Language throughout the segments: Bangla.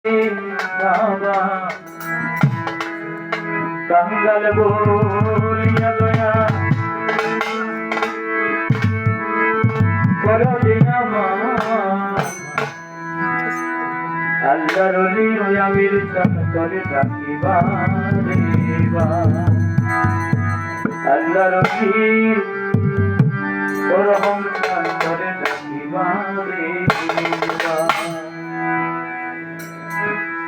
বাবা কাঙ্গাল বলিয়া দয়া করো আল্লাহর ওলি আমির চক্করে থাকিবা দেবা আল্লাহর ওলি ওরহম চক্করে থাকিবা দেবা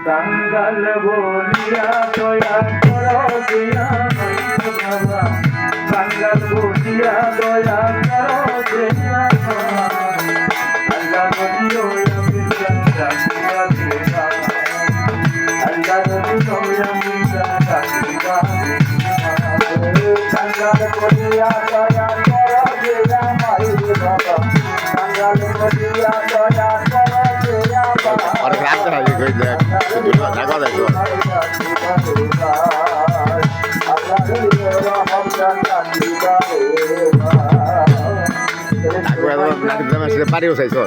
কাঙ্গাল বলিয়া দয়া করো দিয়া বাবা কাঙ্গাল বলিয়া দয়া করো দিয়া আল্লাহ নবীও আমি জানিবা দেবা আল্লাহ নবীও আমি জানিবা কাঙ্গাল বলিয়া দয়া করো দিয়া বাবা কাঙ্গাল বলিয়া দয়া করো দিয়া বাবা और रात का ये कोई दुनिया लगा दे तो aku ada nanti sama si Mario saya so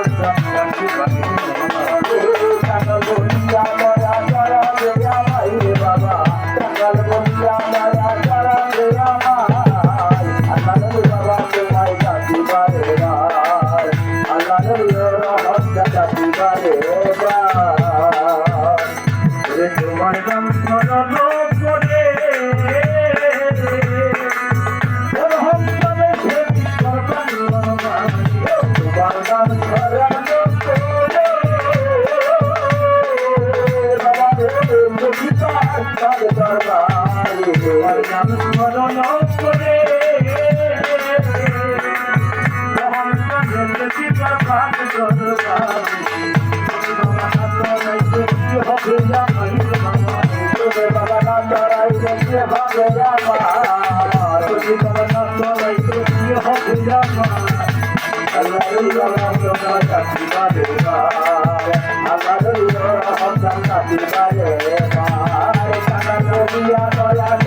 Allah তোমার নাম স্মরণ করে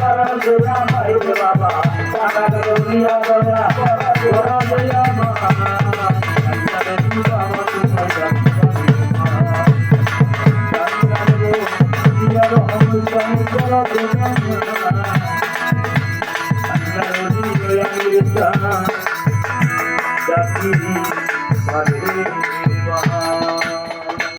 Allah